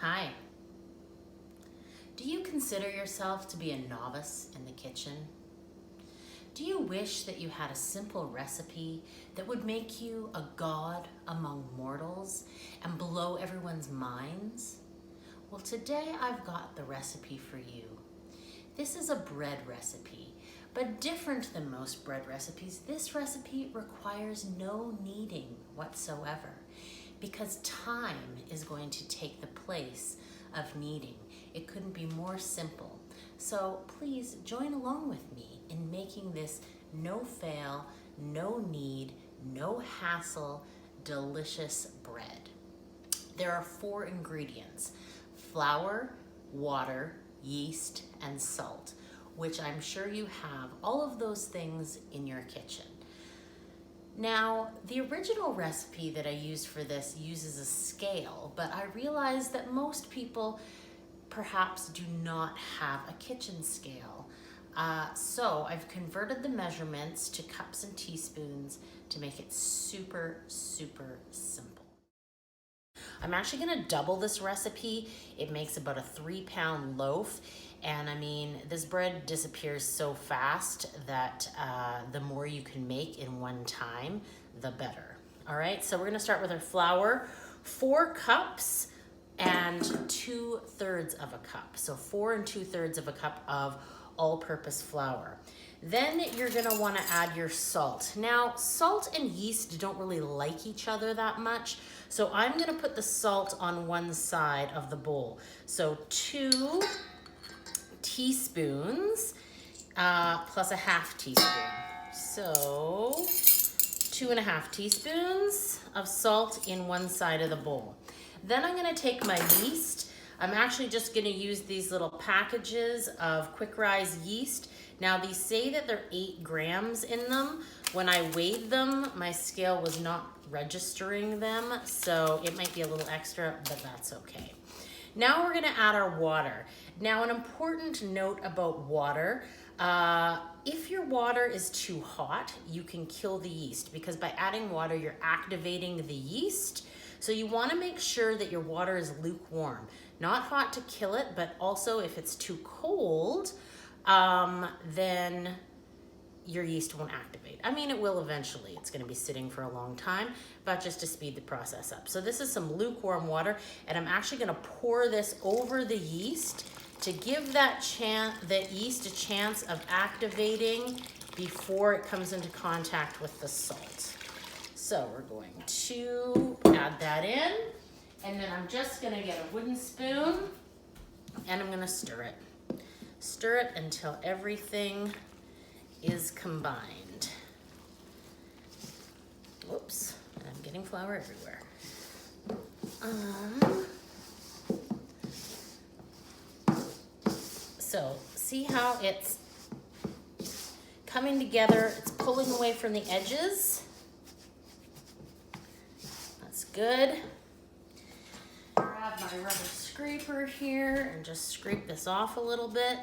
Hi. Do you consider yourself to be a novice in the kitchen? Do you wish that you had a simple recipe that would make you a god among mortals and blow everyone's minds? Well, today I've got the recipe for you. This is a bread recipe, but different than most bread recipes, this recipe requires no kneading whatsoever because time is going to take the place of kneading. It couldn't be more simple. So please join along with me in making this no fail, no knead, no hassle, delicious bread. There are 4 ingredients: flour, water, yeast, and salt, which I'm sure you have all of those things in your kitchen. Now, the original recipe that I used for this uses a scale, but I realized that most people perhaps do not have a kitchen scale. So I've converted the measurements to cups and teaspoons to make it super, super simple. I'm actually gonna double this recipe. It makes about a 3-pound loaf. And I mean, this bread disappears so fast that the more you can make in one time, the better. All right, so we're gonna start with our flour, 4 cups and 2/3 of a cup. So 4 and 2/3 of a cup of all-purpose flour. Then you're gonna wanna add your salt. Now, salt and yeast don't really like each other that much, so I'm gonna put the salt on one side of the bowl. So 2 teaspoons plus a 1/2 teaspoon. So 2.5 teaspoons of salt in one side of the bowl. Then I'm gonna take my yeast. I'm actually just gonna use these little packages of quick rise yeast. Now these say that they're 8 grams in them. When I weighed them, my scale was not registering them, so it might be a little extra, but that's okay. Now we're gonna add our water. Now an important note about water, if your water is too hot, you can kill the yeast because by adding water, you're activating the yeast. So you wanna make sure that your water is lukewarm. Not hot to kill it, but also if it's too cold, then your yeast won't activate. I mean, it will eventually. It's gonna be sitting for a long time, but just to speed the process up. So this is some lukewarm water, and I'm actually gonna pour this over the yeast to give that yeast a chance of activating before it comes into contact with the salt. So we're going to add that in, and then I'm just gonna get a wooden spoon, and I'm gonna stir it. Stir it until everything is combined. Whoops, I'm getting flour everywhere. So see how it's coming together, it's pulling away from the edges. That's good. Grab my rubber scraper here and just scrape this off a little bit.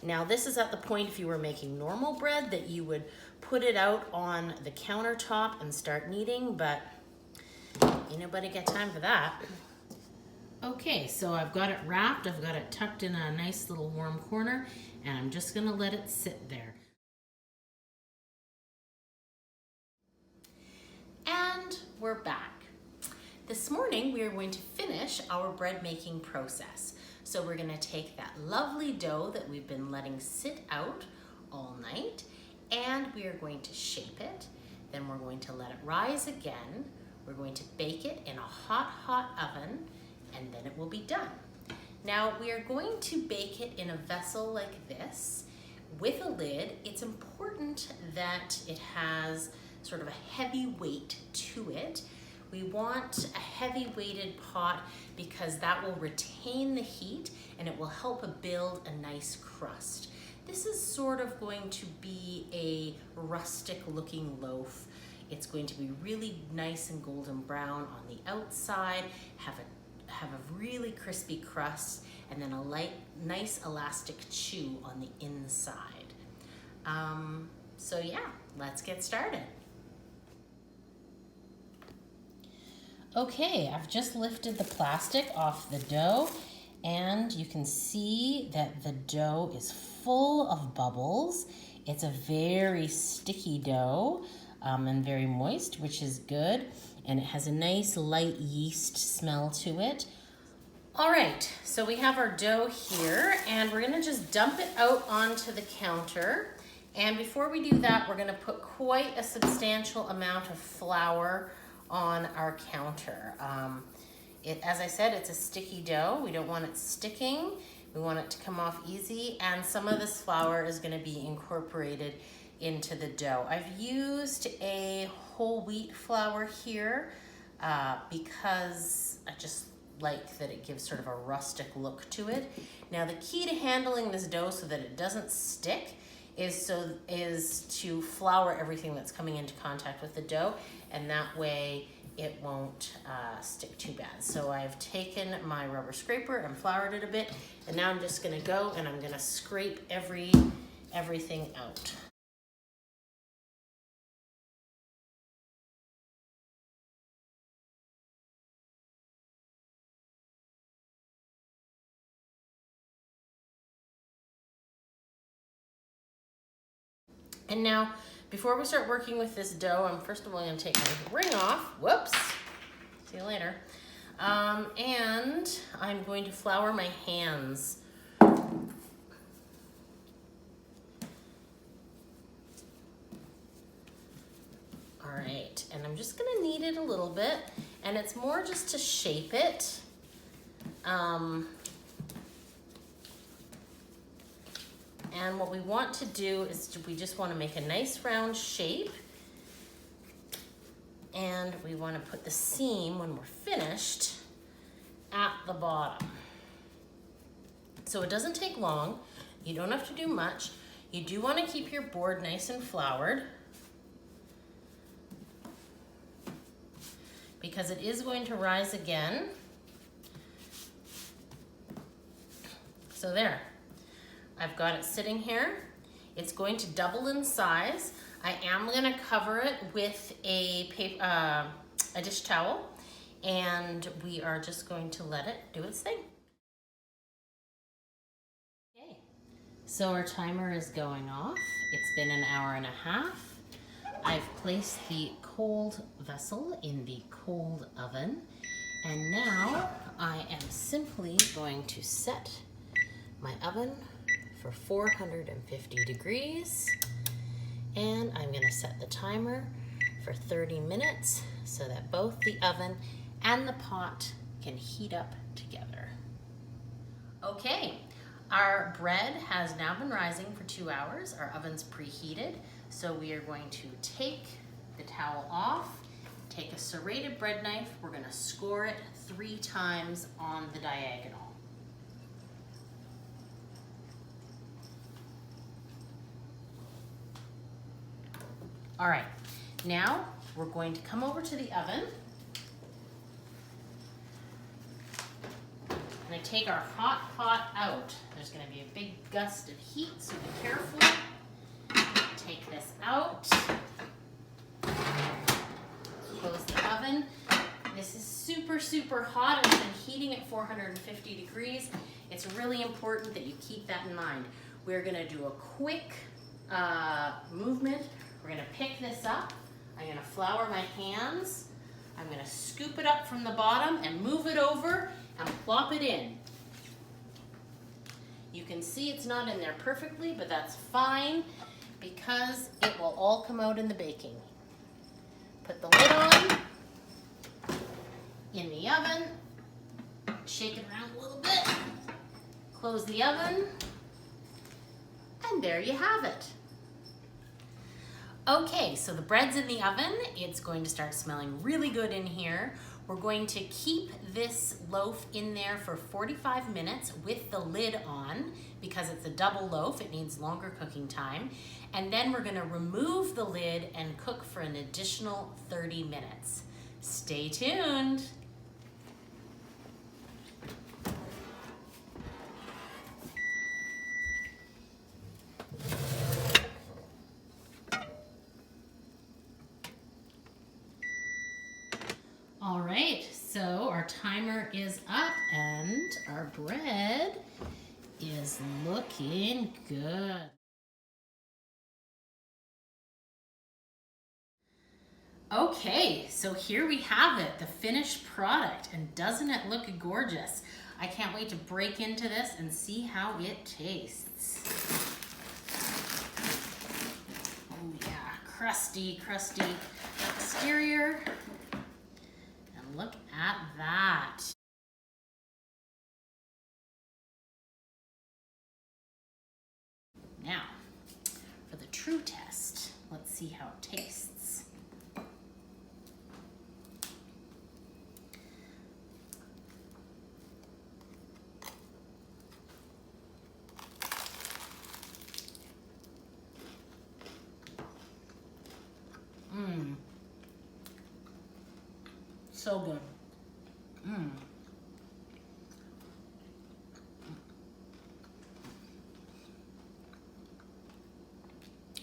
Now this is at the point, if you were making normal bread, that you would put it out on the countertop and start kneading, but ain't nobody got time for that. Okay, so I've got it wrapped, I've got it tucked in a nice little warm corner, and I'm just gonna let it sit there. And we're back. This morning we are going to finish our bread making process. So we're gonna take that lovely dough that we've been letting sit out all night, and we are going to shape it. Then we're going to let it rise again. We're going to bake it in a hot, hot oven, and then it will be done. Now we are going to bake it in a vessel like this with a lid. It's important that it has sort of a heavy weight to it. We want a heavy weighted pot because that will retain the heat and it will help build a nice crust. This is sort of going to be a rustic looking loaf. It's going to be really nice and golden brown on the outside, have a really crispy crust, and then a nice elastic chew on the inside. So yeah, let's get started. Okay, I've just lifted the plastic off the dough, and you can see that the dough is full of bubbles. It's a very sticky dough and very moist, which is good, and it has a nice light yeast smell to it. All right, so we have our dough here, and we're gonna just dump it out onto the counter. And before we do that, we're gonna put quite a substantial amount of flour on our counter. As I said, it's a sticky dough. We don't want it sticking. We want it to come off easy, and some of this flour is gonna be incorporated into the dough. I've used a whole wheat flour here because I just like that it gives sort of a rustic look to it. Now the key to handling this dough so that it doesn't stick is to flour everything that's coming into contact with the dough, and that way it won't stick too bad. So I've taken my rubber scraper and floured it a bit, and now I'm just gonna go and I'm gonna scrape everything out. And now, before we start working with this dough, I'm first of all going to take my ring off. Whoops. See you later. And I'm going to flour my hands. All right, and I'm just going to knead it a little bit, and it's more just to shape it. And what we want to do is we just want to make a nice round shape, and we want to put the seam when we're finished at the bottom. So it doesn't take long. You don't have to do much. You do want to keep your board nice and floured because it is going to rise again. So there. I've got it sitting here. It's going to double in size. I am going to cover it with a dish towel, and we are just going to let it do its thing. Okay, so our timer is going off. It's been an hour and a half. I've placed the cold vessel in the cold oven, and now I am simply going to set my oven for 450 degrees, and I'm going to set the timer for 30 minutes so that both the oven and the pot can heat up together. Okay, our bread has now been rising for 2 hours. Our oven's preheated, so we are going to take the towel off, take a serrated bread knife, we're going to score it 3 times on the diagonal. All right, now we're going to come over to the oven. I'm going to take our hot pot out. There's going to be a big gust of heat, so be careful. Take this out. Close the oven. This is super, super hot. It's been heating at 450 degrees. It's really important that you keep that in mind. We're going to do a quick movement. We're going to pick this up. I'm going to flour my hands. I'm going to scoop it up from the bottom and move it over and plop it in. You can see it's not in there perfectly, but that's fine because it will all come out in the baking. Put the lid on, in the oven, shake it around a little bit, close the oven, and there you have it. Okay, so the bread's in the oven. It's going to start smelling really good in here. We're going to keep this loaf in there for 45 minutes with the lid on because it's a double loaf. It needs longer cooking time. And then we're going to remove the lid and cook for an additional 30 minutes. Stay tuned. All right, So our timer is up and our bread is looking good. Okay, so here we have it, the finished product, and doesn't it look gorgeous? I can't wait to break into this and see how it tastes. Oh yeah, crusty exterior. And look at that. Now, for the true test, let's see how it tastes. So good.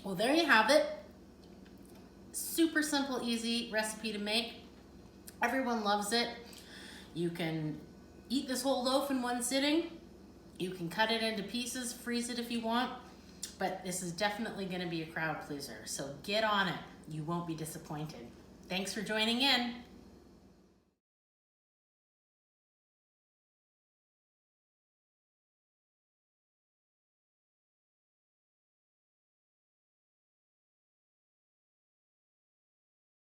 Well, there you have it. Super simple, easy recipe to make. Everyone loves it. You can eat this whole loaf in one sitting. You can cut it into pieces, freeze it if you want, but this is definitely going to be a crowd pleaser. So get on it. You won't be disappointed. Thanks for joining in.